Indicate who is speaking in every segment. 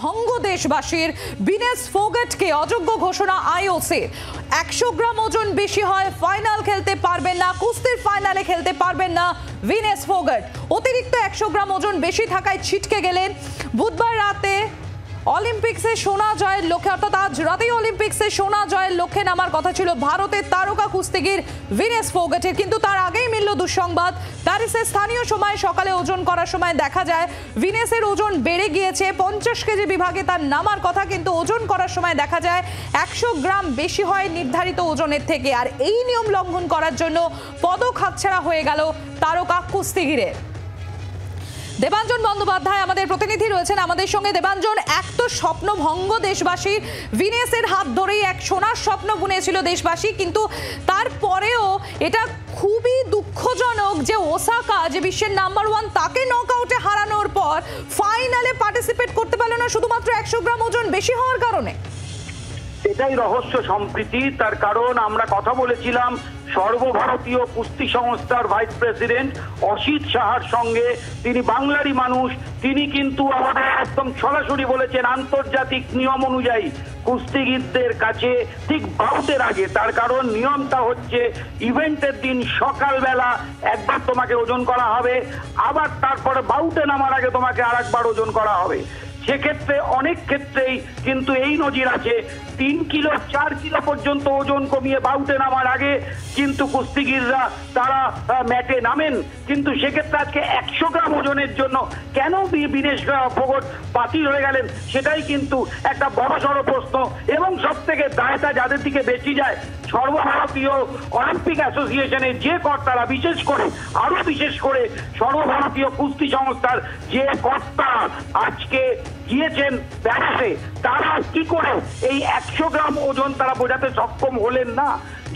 Speaker 1: ভঙ্গ দেশবাসীর ভিনেস ফোগাটকে অযোগ্য ঘোষণা আইওসির। 100 গ্রাম ওজন বেশি হয় ফাইনাল খেলতে পারবেন না, কুস্তির ফাইনালে খেলতে পারবেন না ভিনেস ফোগাট। অতিরিক্ত 100 গ্রাম ওজন বেশি থাকায় ছিটকে গেলেন। বুধবার রাতে অলিম্পিক্সে সোনা জয়ের লক্ষ্যে, অর্থাৎ আজ রাতেই অলিম্পিক্সে সোনা জয়ের লক্ষ্যে নামার কথা ছিল ভারতের তারকা কুস্তিগির ভিনেস ফোগাটের, কিন্তু তার আগেই মিলল দুঃসংবাদ। প্যারিসের স্থানীয় সময় সকালে ওজন করার সময় দেখা যায় ভিনেসের ওজন বেড়ে গিয়েছে। 50 কেজি বিভাগে তার নামার কথা, কিন্তু ওজন করার সময় দেখা যায় 100 গ্রাম বেশি হয় নির্ধারিত ওজনের থেকে। আর এই নিয়ম লঙ্ঘন করার জন্য পদক হাতছাড়া হয়ে গেল তারকা কুস্তিগিরের। দেবাঞ্জন বন্দ্যোপাধ্যায় আমাদের প্রতিনিধি রয়েছেন আমাদের সঙ্গে। দেবাঞ্জন, এক তো স্বপ্ন ভঙ্গ দেশবাসীর, ভিনেসের হাত ধরেই এক সোনার স্বপ্ন বুনেছিল দেশবাসী, কিন্তু তারপরেও এটা খুবই দুঃখজনক যে ওসাকা, যে বিশ্বের নাম্বার 1, তাকে নকআউটে হারানোর পর ফাইনালে পার্টিসিপেট করতে পারল না শুধুমাত্র 100 গ্রাম ওজন বেশি হওয়ার কারণে।
Speaker 2: এটাই রহস্য সম্প্রীতি। তার কারণ আমরা কথা বলেছিলাম সর্বভারতীয় কুস্তি সংস্থার ভাইস প্রেসিডেন্ট অসিত সাহার সঙ্গে। তিনি বাংলারই মানুষ, তিনি কিন্তু আমাদের একদম সরাসরি বলেছেন আন্তর্জাতিক নিয়ম অনুযায়ী কুস্তিগীরদের কাছে ঠিক বাউটের আগে, তার কারণ নিয়মটা হচ্ছে ইভেন্টের দিন সকালবেলা একবার তোমাকে ওজন করা হবে, আবার তারপরে বাউটে নামার আগে তোমাকে আরেকবার ওজন করা হবে। সেক্ষেত্রে অনেক ক্ষেত্রেই কিন্তু এই নজির আছে 3 কিলো 4 কিলো পর্যন্ত ওজন কমিয়ে বাউটে নামার আগে কিন্তু কুস্তিগিররা তারা ম্যাটে নামেন। কিন্তু সেক্ষেত্রে আজকে 100 গ্রাম ওজনের জন্য কেন ভিনেস ফোগাট বাতিল হয়ে গেলেন, সেটাই কিন্তু একটা বড়সড় প্রশ্ন। এবং সব থেকে দায়টা যাদের দিকে বেশি যায়, সর্বভারতীয় অলিম্পিক অ্যাসোসিয়েশনের যে কর্তারা, আরো বিশেষ করে সর্বভারতীয় কুস্তি সংস্থার যে কর্তারা আজকে গিয়েছেন প্যারিসে, তারা কি করে এই 100 গ্রাম ওজন তারা বোঝাতে সক্ষম হলেন না।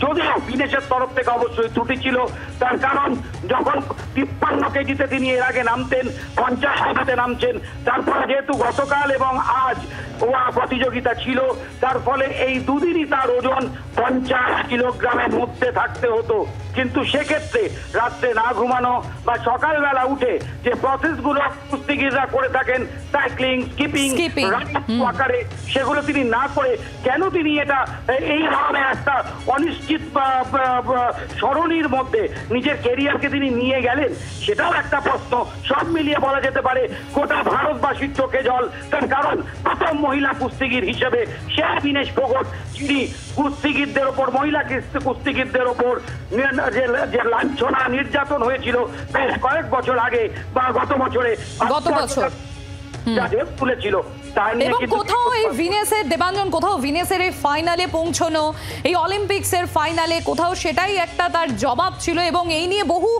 Speaker 2: যদিও ভিনেসের তরফ থেকে অবশ্যই ত্রুটি ছিল, তার কারণ যখন 53 কেজিতে তিনি এর আগে নামতেন, 50 কেজিতে নামছেন, তারপরে যেহেতু গতকাল এবং আজ প্রতিযোগিতা ছিল, তার ফলে এই দুদিনই তার ওজন 50 কিলোগ্রামের মধ্যে থাকতে হতো। কিন্তু সেক্ষেত্রে রাত্রে না ঘুমানো বা সকালবেলা উঠে যে প্রসেসগুলো কুস্তিগিররা করে থাকেন, সাইক্লিং, স্কিপিং, আকারে, সেগুলো তিনি না করে কেন তিনি এটা এই ধরনের একটা অনিশ্চিত সরণির মধ্যে নিজের ক্যারিয়ারকে তিনি নিয়ে গেলেন, সেটাও একটা প্রশ্ন। সব মিলিয়ে বলা যেতে পারে গোটা ভারতবাসীর চোখে জল। তার কারণ প্রথম মহিলা কুস্তিগির হিসেবে শেষ ভিনেস ফোগাট, যিনি কুস্তিগিরদের ওপর, মহিলা কুস্তিগিরদের ওপর যে লাঞ্ছনা নির্যাতন হয়েছিল বেশ কয়েক বছর আগে বা গত বছর তুলেছিল।
Speaker 1: এবং কোথাও এই ভিনেসের, দেবাঞ্জন, কোথাও ভিনেসের এই ফাইনালে পৌঁছানো, এই অলিম্পিক্সের ফাইনালে কোথাও সেটাই একটা তার জবাব ছিল। এবং এই নিয়ে বহু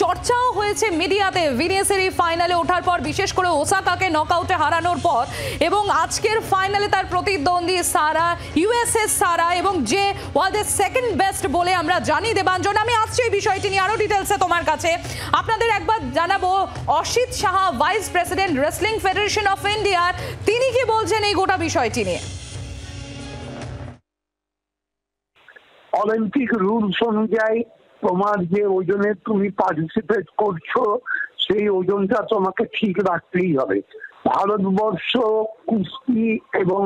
Speaker 1: চর্চাও হয়েছে মিডিয়াতে ভিনেসের এই ফাইনালে ওঠার পর, বিশেষ করে ওসাকাকে নকআউটে হারানোর পর। এবং আজকের ফাইনালে তার প্রতিদ্বন্দ্বী সারা, ইউএসএর সারা, এবং যে ওয়ার্ল্ডের সেকেন্ড বেস্ট বলে আমরা জানি। দেবাঞ্জন, আমি আসছি এই বিষয়টি নিয়ে আরো ডিটেলসে তোমার কাছে। আপনাদের একবার জানাবো Asit Saha, vice president wrestling federation of ইন্ডিয়ার, তিনি কি বলছেন এই গোটা বিষয়টি নিয়ে।
Speaker 3: অলিম্পিক রুলস অনুযায়ী তোমার যে ওজনে তুমি পার্টিসিপেট করছো, সেই ওজনটা তোমাকে ঠিক রাখতেই হবে। ভারতবর্ষ কুস্তি এবং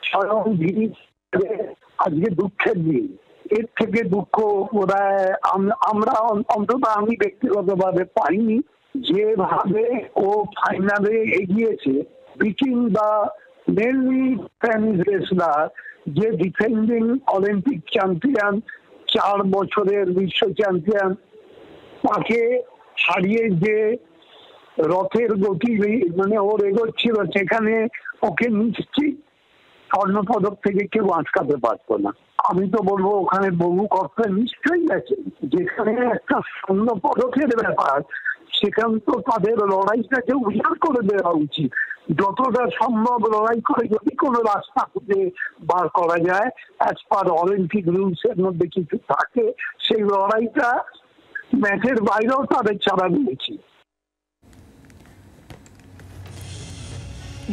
Speaker 3: স্বয়ং আজকে দুঃখের দিন। এর থেকে দুঃখ আমরা অন্তত আমি ব্যক্তিগতভাবে পাইনি। যেভাবে ও ফাইনালে এগিয়েছে, বিটিং দা মেনলি টেনিস রেসলার, যে ডিফেন্ডিং অলিম্পিক চ্যাম্পিয়ন, 4 বছরের বিশ্ব চ্যাম্পিয়ন, তাকে হারিয়ে যে রথের গতি মানে ওর এগোচ্ছিল, সেখানে ওকে নিশ্চিত স্বর্ণপদক থেকে কেউ আটকাতে পারতো না। আমি তো বলবো ওখানে বহু কর্তা নিশ্চয়ই আছে। যেখানে একটা স্বর্ণপদকের ব্যাপার, সেখান তো তাদের লড়াইটাকে উজাড় করে দেওয়া উচিত। যতটা সম্ভব লড়াই করে যদি কোনো রাস্তা খুঁজে বার করা যায়, অ্যাজ পার অলিম্পিক রুলস এর মধ্যে কিছু থাকে, সেই লড়াইটা ম্যাচের বাইরেও তাদের ছাড়া দিয়েছি।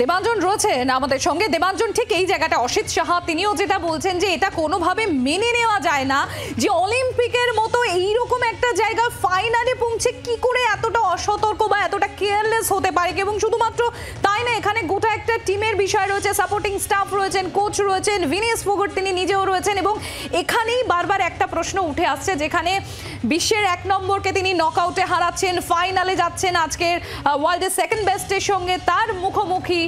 Speaker 1: দেবাঞ্জন রয়েছেন আমাদের সঙ্গে। দেবাঞ্জন, ঠিক এই জায়গাটা অসিত সাহা তিনিও যেটা বলছেন যে এটা কোনোভাবে মেনে নেওয়া যায় না যে অলিম্পিকের মতো এইরকম একটা জায়গা ফাইনালে পৌঁছে কি করে এতটা অসতর্ক বা এতটা কেয়ারলেস হতে পারে। এবং শুধুমাত্র তাই না, এখানে গোটা একটা টিমের বিষয় রয়েছে, সাপোর্টিং স্টাফ রয়েছেন, কোচ রয়েছেন, ভিনিয়াস ফোগাট তিনি নিজেও রয়েছেন। এবং এখানেই বারবার একটা প্রশ্ন উঠে আসছে, যেখানে বিশ্বের 1 নম্বরকে তিনি নকআউটে হারাচ্ছেন, ফাইনালে যাচ্ছেন আজকের ওয়ার্ল্ডের সেকেন্ড বেস্টের সঙ্গে তার মুখোমুখি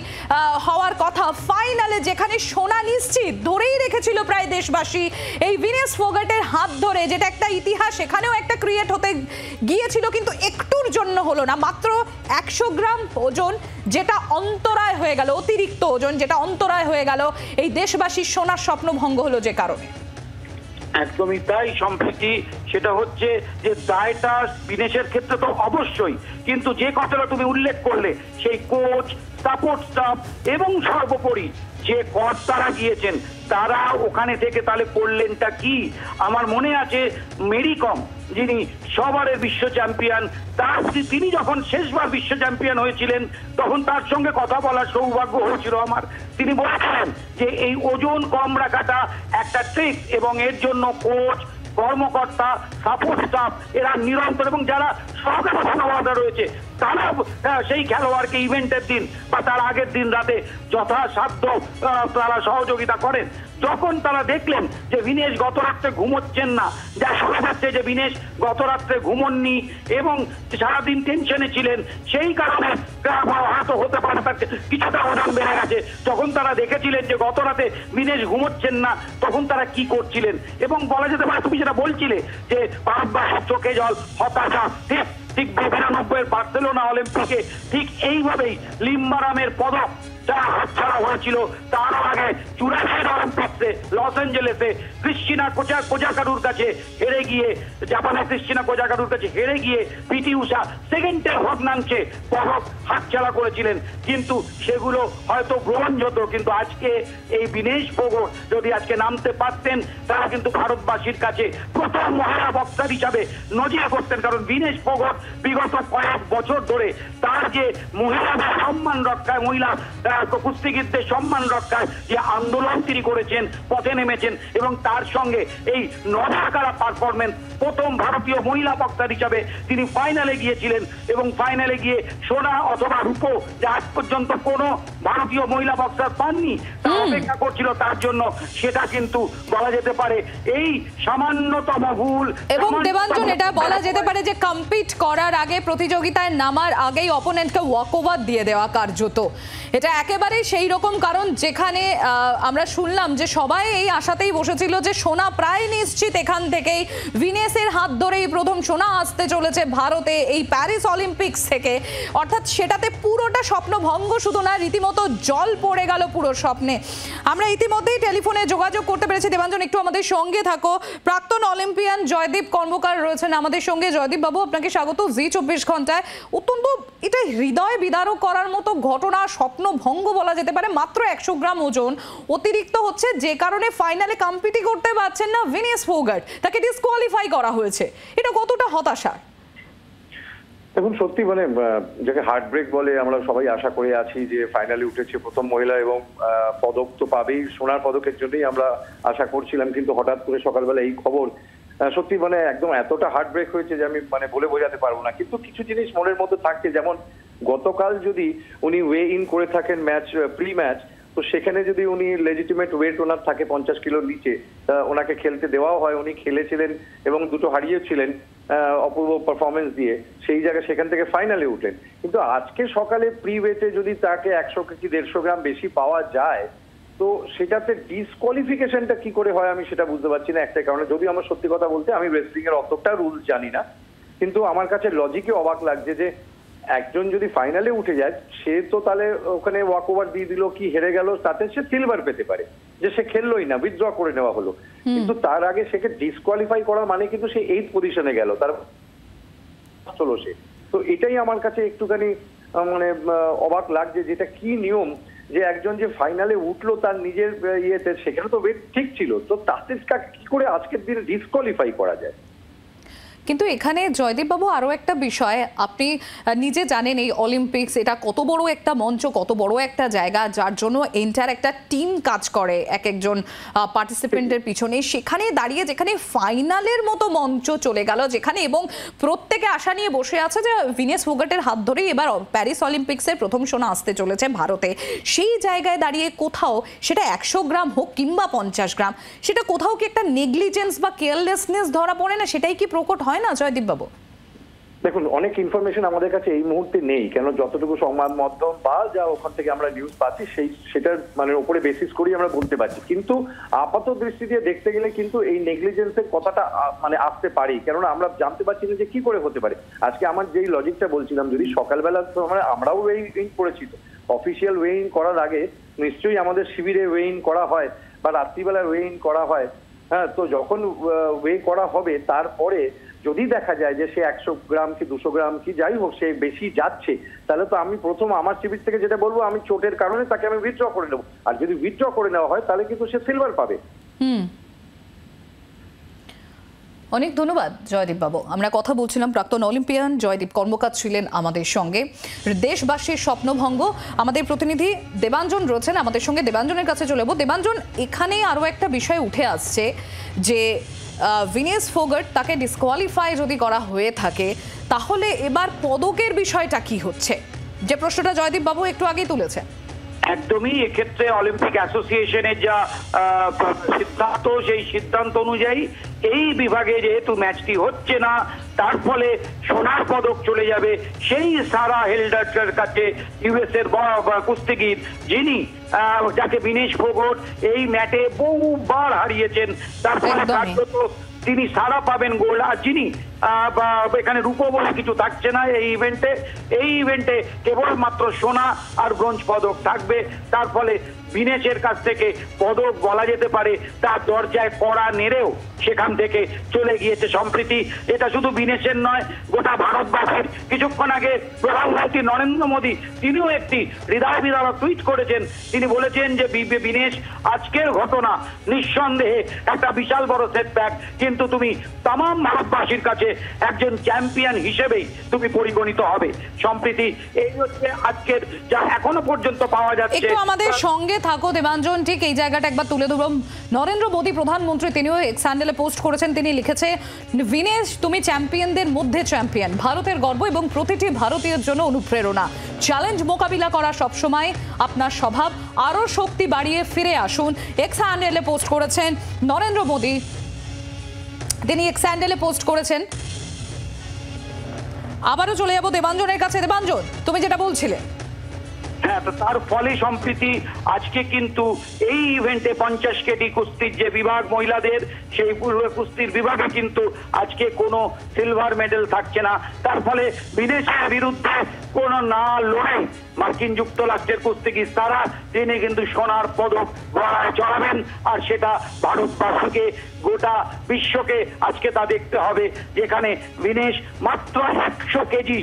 Speaker 1: হওয়ার কথা, ফাইনালে যেখানে সোনা নিশ্চিত ধরেই রেখেছিল প্রায় দেশবাসী এই ভিনিয়াস ফোগাটের হাত ধরে, যেটা একটা ইতিহাস এখানেও একটা ক্রিয়েট হতে গিয়েছিল, কিন্তু একটুর জন্য হলো না। মাত্র 100 গ্রাম ওজন যেটা অন্তরায় হয়ে গেল, অতিরিক্ত ওজন যেটা অন্তরায় হয়ে গেল, এই দেশবাসীর সোনার স্বপ্ন ভঙ্গ হলো যে কারণে।
Speaker 2: একদমই তাই সম্প্রীতি, সেটা হচ্ছে যে দায়টা বিনেশের ক্ষেত্রে তো অবশ্যই, কিন্তু যে কথাটা তুমি উল্লেখ করলে সেই কোচ, সাপোর্ট স্টাফ এবং সর্বোপরি যে কর্তারা গিয়েছেন তারা ওখানে থেকে তাহলে করলেনটা কি। আমার মনে আছে মেরি কম যিনি সবারের বিশ্ব চ্যাম্পিয়ন, তিনি যখন শেষবার বিশ্ব চ্যাম্পিয়ন হয়েছিলেন তখন তার সঙ্গে কথা বলার সৌভাগ্য হয়েছিল আমার। তিনি বলেছিলেন যে এই ওজন কম রাখাটা একটা ট্রিক এবং এর জন্য কোচ, কর্মকর্তা, সাপোর্ট স্টাফ এরা নিরন্তর এবং যারা সহকারী রয়েছে তারা সেই খেলোয়াড়কে ইভেন্টের দিন বা তার আগের দিন রাতে যথাসাধ্য তারা সহযোগিতা করেন। যখন তারা দেখলেন যে ভিনেশ গত রাত্রে ঘুমোচ্ছেন না, যা শোনা যাচ্ছে যে ভিনেশ গত রাত্রে ঘুমননি এবং সারাদিন টেনশনে ছিলেন, সেই কারণে হয়তো হতে পারে তার কিছুটা ওজন বেড়ে গেছে। যখন তারা দেখেছিলেন যে গত রাতে ভিনেশ ঘুমোচ্ছেন না, তখন তারা কি করছিলেন এবং বলা যেতে পারে তুমি যেটা বলছিলে যে ভারতবাসীর চোখে জল, হতাশা, ঠিক 92 বার্সেলোনা অলিম্পিকে ঠিক এইভাবেই লিম্বারামের পদক যারা হাতছাড়া হয়েছিল, তার আগে 84 অলিম্পিক্সে লস অ্যাঞ্জেলেসে ক্রিস্টিনা কোজাকারুর কাছে হেরে গিয়ে, জাপানের ক্রিস্টিনা কোজাকারুর কাছে হেরে গিয়ে পিটি উষা সেকেন্ডের ভগ্নাংশে পদক হাতছাড়া করেছিলেন, কিন্তু সেগুলো হয়তো ব্রোঞ্জ হতো। কিন্তু আজকে এই ভিনেশ ফোগাট যদি আজকে নামতে পারতেন, তারা কিন্তু ভারতবাসীর কাছে প্রথম মহিলা বক্সার হিসাবে নজির করতেন। কারণ ভিনেশ ফোগাট বিগত কয়েক বছর ধরে তার যে মহিলাদের সম্মান রক্ষায়, মহিলা কুস্তিগীরদের সম্মান রক্ষায় যে আন্দোলন তিনি করেছেন, পথে নেমেছেন এবং তার সঙ্গে এই নজারকারা পারফরমেন্স, প্রথম ভারতীয় মহিলা বক্সার হিসাবে তিনি ফাইনালে গিয়েছিলেন এবং ফাইনালে গিয়ে সোনা অথবা রূপো যে আজ পর্যন্ত কোনো ভারতীয় মহিলা বক্সার পাননি, তার অপেক্ষা করছিল তার জন্য, সেটা কিন্তু বলা যেতে পারে এই সামান্যতম ভুল।
Speaker 1: এবং দেবাঞ্জন, এটা বলা যেতে পারে যে কম্পিট করার আগে, প্রতিযোগিতায় নামার আগেই অপোনেন্টকে ওয়াকওভার দিয়ে দেওয়া কার্যত, এটা একেবারেই সেই রকম। কারণ যেখানে আমরা শুনলাম যে সবাই এই আশাতেই বসেছিল যে সোনা প্রায় নিশ্চিত এখান থেকেই, ভিনেসের হাত ধরেই প্রথম সোনা আসতে চলেছে ভারতে এই প্যারিস অলিম্পিক্স থেকে, অর্থাৎ সেটাতে পুরোটা স্বপ্ন ভঙ্গ শুধু না, রীতিমতো জল পড়ে গেল পুরো স্বপ্নে। আমরা ইতিমধ্যেই টেলিফোনে যোগাযোগ করতে পেরেছি। দেবাঞ্জন, একটু আমাদের সঙ্গে থাকো। প্রাক্তন অলিম্পিয়ান জয়দীপ কর্মকার রয়েছেন আমাদের সঙ্গে। জয়দীপ বাবু, আপনাকে স্বাগত জি 24 ঘন্টায়। অত্যন্ত এটা হৃদয় বিদারক করার মতো ঘটনা, স্বপ্ন ভঙ্গ বলা যেতে পারে। মাত্র 100 গ্রাম ওজন অতিরিক্ত হচ্ছে, যে কারণে ফাইনালে কম্পিটই করতে পারছেন না ভিনিয়াস ফোগাট, তাকে ডিসকোয়ালিফাই করা হয়েছে। এটা কতটা হতাশা?
Speaker 4: দেখুন, সত্যি মানে যাকে হার্ট ব্রেক বলে, আমরা সবাই আশা করে আছি যে ফাইনালে উঠেছে প্রথম মহিলা এবং পদক তো পাবেই, সোনার পদকের জন্যই আমরা আশা করছিলাম। কিন্তু হঠাৎ করে সকালবেলা এই খবর, সত্যি মানে একদম এতটা হার্ট ব্রেক হয়েছে যে আমি মানে বলে বোঝাতে পারবো না। কিন্তু কিছু জিনিস মনের মধ্যে থাকছে, যেমন গতকাল যদি উনি ওয়ে ইন করে থাকেন ম্যাচ, প্রি ম্যাচ, তো সেখানে যদি উনি লেজিটিমেট ওয়েট ওনার থাকে 50 কিলোর নিচে, ওনাকে খেলতে দেওয়াও হয়, উনি খেলেছিলেন এবং দুটো হারিয়েছিলেন অপূর্ব পারফরমেন্স দিয়ে, সেই জায়গায় সেখান থেকে ফাইনালে উঠলেন। কিন্তু আজকে সকালে প্রি ওয়েটে যদি তাকে 100 কি 150 গ্রাম বেশি পাওয়া যায়, তো সেটাতে ডিসকোয়ালিফিকেশনটা কি করে হয় আমি সেটা বুঝতে পারছি না। একটাই কারণে, যদি আমার সত্যি কথা বলতে আমি রেসলিং এর অতটা রুল জানি না, কিন্তু আমার কাছে লজিকে অবাক লাগছে যে একজন যদি ফাইনালে উঠে যায়, সে তো তাহলে ওখানে ওয়াক ওভার দিয়ে দিল কি হেরে গেল, তাতে সে সিলভার পেতে পারে, যে সে খেললোই না, উইথড্র করে নেওয়া হলো। কিন্তু তার আগে সেকে ডিসকোয়ালিফাই করার মানে কিন্তু সে 8th পজিশনে গেল, তার চলো সে। তো এটাই আমার কাছে একটুখানি মানে অবাক লাগছে, যেটা কি নিয়ম যে একজন যে ফাইনালে উঠলো তার নিজের ইয়েতে, সেখানে তো ওয়েট ঠিক ছিল, তো তাতে কি করে আজকের দিনে ডিসকোয়ালিফাই করা যায়?
Speaker 1: কিন্তু এখানে জয়দীপ বাবু আরো একটা বিষয়, আপনি নিজে জানেন এই অলিম্পিক্স এটা কত বড় একটা মঞ্চ, কত বড় একটা জায়গা, যার জন্য এন্টার একটা টিম কাজ করে এক একজন পার্টিসিপেন্টের পিছনে। সেখানে দাঁড়িয়ে যেখানে ফাইনালের মতো মঞ্চ চলে গেল, যেখানে এবং প্রত্যেকে আশা নিয়ে বসে আছে যে ভিনেস ফোগাটের হাত ধরেই এবার প্যারিস অলিম্পিক্সের প্রথম সোনা আসতে চলেছে ভারতে, সেই জায়গায় দাঁড়িয়ে কোথাও সেটা 100 গ্রাম হোক কিংবা 50 গ্রাম, সেটা কোথাও কি একটা নেগলিজেন্স বা কেয়ারলেসনেস ধরা পড়ে না? সেটাই কি প্রকট হয় না জয়দীপ বাবু?
Speaker 4: দেখুন, অনেক ইনফরমেশন আমাদের কাছে এই মুহূর্তে নেই, কেন যতটুকু সংবাদ মাধ্যম বা যা ওখান থেকে আমরা নিউজ পাচ্ছি সেটার মানে উপরে বেসিস করেই আমরা বলতে পারছি। কিন্তু আপাত দৃষ্টি দিয়ে দেখতে গেলে কিন্তু এই নেগলিজেন্সের কথাটা মানে আসতে পারে, কেননা আমরা জানতে পারছি না যে কি করে হতে পারে। আজকে আমার যেই লজিকটা বলছিলাম, যদি সকালবেলা আমরাও ওয়েইং করেছি, তো অফিসিয়াল ওয়েইং করার আগে নিশ্চয়ই আমাদের শিবিরে ওয়েইং করা হয় বা রাত্রিবেলা ওয়েইং করা হয়। হ্যাঁ, তো যখন ওয়ে করা হবে তারপরে যদি দেখা যায় যে সে 100 গ্রাম কি 200 গ্রাম কি যাই হোক সে বেশি যাচ্ছে, তাহলে তো আমি প্রথম আমার শিবির থেকে যেটা বলবো, আমি চোটের কারণে তাকে আমি উইথড্র করে নেবো। আর যদি উইথড্র করে নেওয়া হয় তাহলে কিন্তু সে সিলভার পাবে।
Speaker 1: অনেক ধন্যবাদ জয়দীপ বাবু। আমরা কথা বলছিলাম প্রাক্তন অলিম্পিয়ান জয়দীপ কর্মকার ছিলেন আমাদের সঙ্গে। দেশবাসীর স্বপ্নভঙ্গ, আমাদের প্রতিনিধি দেবাঞ্জন রয়েছেন আমাদের সঙ্গে। দেবাঞ্জনের কাছে চলে যাবো। দেবাঞ্জন, এখানে আরও একটা বিষয় উঠে আসছে যে ভিনেস ফোগাট তাকে ডিসকোয়ালিফাই যদি করা হয়ে থাকে, তাহলে এবার পদকের বিষয়টা কি হচ্ছে, যে প্রশ্নটা জয়দীপ বাবু একটু আগেই তুলেছেন।
Speaker 2: একদমই, এক্ষেত্রে অলিম্পিক অ্যাসোসিয়েশনের যা সিদ্ধান্ত, সেই সিদ্ধান্ত অনুযায়ী এই বিভাগে যেহেতু ম্যাচটি হচ্ছে না, তার ফলে সোনার পদক চলে যাবে সেই সারা হেলডারের কাছে, ইউএস এর কুস্তিগির, যিনি যাকে ভিনেস ফোগাট এই ম্যাচে বহুবার হারিয়েছেন। তার ফলে কার্যত তিনি সারা পাবেন গোল্ড। আর যিনি এখানে রূপো বলে কিছু থাকছে না এই ইভেন্টে কেবলমাত্র সোনা আর ব্রোঞ্জ পদক থাকবে। তার ফলে ভিনেসের কাছ থেকে পদক বলা যেতে পারে তার দরজায় কড়া নেড়েও সেখান থেকে চলে গিয়েছে সম্প্রীতি। এটা শুধু ভিনেসের নয়, গোটা ভারতবাসীর। কিছুক্ষণ আগে প্রধানমন্ত্রী নরেন্দ্র মোদী তিনিও একটি হৃদয় বিদারক টুইট করেছেন। তিনি বলেছেন যে ভিনেস, আজকের ঘটনা নিঃসন্দেহে একটা বিশাল বড় সেটব্যাক, কিন্তু তুমি তামাম ভারতবাসীর কাছে একজন চ্যাম্পিয়ন হিসেবেই তুমি পরিগণিত হবে। সম্প্রীতি এই হচ্ছে আজকের যা এখনো পর্যন্ত পাওয়া যাচ্ছে।
Speaker 1: একটু আমাদের সঙ্গে থাকো দেবাঞ্জন, ঠিক এই জায়গাটা একবার তুলে ধরব। নরেন্দ্র মোদী প্রধানমন্ত্রী তিনিও এক্স হ্যান্ডেলে পোস্ট করেছেন। তিনি লিখেছে, ভিনেস তুমি চ্যাম্পিয়নদের মধ্যে চ্যাম্পিয়ন, ভারতের গর্ব এবং প্রতিটি ভারতীয়ের জন্য অনুপ্রেরণা। চ্যালেঞ্জ মোকাবিলা করা সবসময় আপনার স্বভাব, আরও শক্তি বাড়িয়ে ফিরে আসুন। এক্স হ্যান্ডেলে পোস্ট করেছেন নরেন্দ্র মোদী, তিনি এক্স হ্যান্ডেলে পোস্ট করেছেন। আবারও চলে যাবো দেবাঞ্জনের কাছে। দেবাঞ্জন, তুমি যেটা বলছিলে।
Speaker 2: হ্যাঁ, তো তার ফলে সম্প্রীতি আজকে কিন্তু এই ইভেন্টে 50 কেজি কুস্তির যে বিভাগ মহিলাদের, সেই কুস্তির বিভাগে কিন্তু আজকে কোনো সিলভার মেডেল থাকছে না। তার ফলে বিদেশের বিরুদ্ধে কোনো না লড়াই মার্কিন যুক্তরাষ্ট্রের কুস্তিগির তারা তিনি কিন্তু সোনার পদক গলায় চড়াবেন। আর সেটা ভারতবাসীকে, গোটা বিশ্বকে আজকে তা দেখতে হবে, যেখানে ভিনেস মাত্র 100 কেজি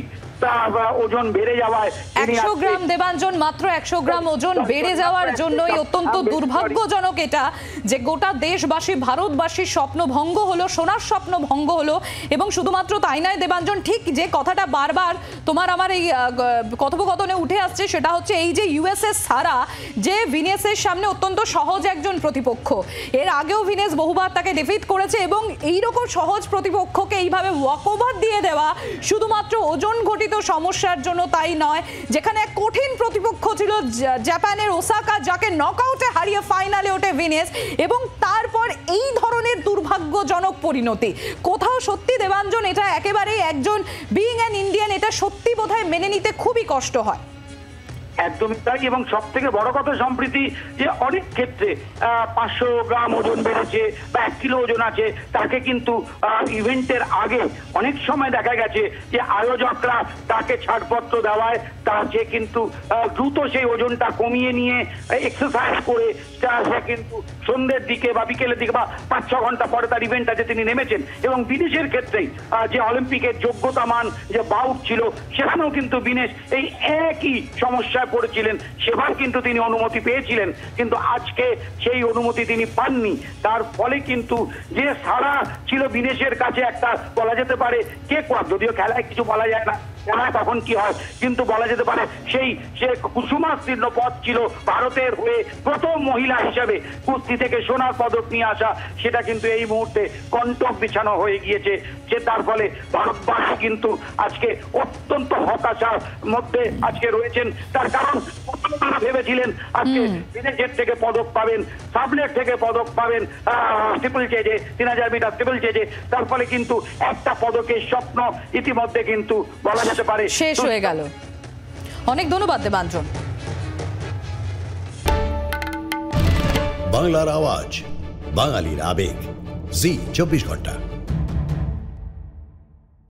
Speaker 2: ওজন বেড়ে যাওয়ায়
Speaker 1: 100 গ্রাম, দেবাঞ্জন মাত্র 100 গ্রাম ওজন বেড়ে যাওয়ার জন্যই অত্যন্ত দুর্ভাগ্যজনক এটা যে গোটা দেশবাসী, ভারতবাসীর স্বপ্ন ভঙ্গ হলো, সোনার স্বপ্ন ভঙ্গ হলো। এবং শুধুমাত্র তাই নয় দেবাঞ্জন, ঠিক যে কথাটা বারবার তোমার আমার এই কথোপকথনে উঠে আসছে, সেটা হচ্ছে এই যে ইউএসএ সারা, যে ভিনেসের সামনে অত্যন্ত সহজ একজন প্রতিপক্ষ। এর আগেও ভিনেস বহুবার তাকে ডিফিট করেছে, এবং এইরকম সহজ প্রতিপক্ষকে এইভাবে ওয়াকওভার দিয়ে দেওয়া শুধুমাত্র ওজন ঘটিত সমস্যার জন্য তাই নয়, যেখানে এক কঠিন প্রতিপক্ষ ছিল জাপানের ওসাকা, যাকে নকআউটে হারিয়ে ফাইনালে ওঠে ভিনেস, এবং তারপর এই ধরনের দুর্ভাগ্যজনক পরিণতি। কোথাও সত্যি দেবাঞ্জন, এটা একেবারেই একজন বিইং অ্যান ইন্ডিয়ান, এটা সত্যি বোধহয় মেনে নিতে খুবই কষ্ট হয়।
Speaker 2: একদমই তাই। এবং সব থেকে বড় কথা সম্প্রীতি, যে অনেক ক্ষেত্রে 500 গ্রাম ওজন বেড়েছে বা 1 কিলো ওজন আছে, তাকে কিন্তু ইভেন্টের আগে অনেক সময় দেখা গেছে যে আয়োজকরা তাকে ছাড়পত্র দেওয়ায় সে কিন্তু দ্রুত সেই ওজনটা কমিয়ে নিয়ে এক্সারসাইজ করে সে কিন্তু সন্ধ্যের দিকে বা বিকেলের দিকে বা 5-6 ঘন্টা পরে তার ইভেন্ট আছে তিনি নেমেছেন। এবং বিদেশের ক্ষেত্রেই যে অলিম্পিকের যোগ্যতা মান যে বাউট ছিল, সেখানেও কিন্তু ভিনেস এই একই সমস্যায় করেছিলেন সেবার কিন্তু তিনি অনুমতি পেয়েছিলেন, কিন্তু আজকে সেই অনুমতি তিনি পাননি। তার ফলে কিন্তু যে সারা ছিল বিনেশের কাছে একটা বলা যেতে পারে কে যদিও খেলায় কিছু বলা যায় না, খেলায় তখন কি হয়, কিন্তু বলা যেতে পারে সেই সে কুসুমাস্তীর্ণ পথ ছিল ভারতের হয়ে প্রথম মহিলা হিসেবে কুস্তি থেকে সোনার পদক নিয়ে আসা, সেটা কিন্তু এই মুহূর্তে কণ্টক বিছানো হয়ে গিয়েছে। যে তার ফলে ভারতবাসী কিন্তু আজকে অত্যন্ত হতাশার মধ্যে আজকে রয়েছেন। তার কারণ তারা ভেবেছিলেন আজকে বিদেশের থেকে পদক পাবেন, সাবলেট থেকে পদক পাবেন ট্রিপল চেজে 3000 মিটার ট্রিপল চেজে, তার ফলে কিন্তু একটা পদকের স্বপ্ন ইতিমধ্যে কিন্তু বলা যেতে পারে
Speaker 1: শেষ হয়ে গেল। অনেক ধন্যবাদ দেবাঞ্জন।
Speaker 5: বাংলার আওয়াজ, বাঙালির আবেগ, জি 24 ঘন্টা।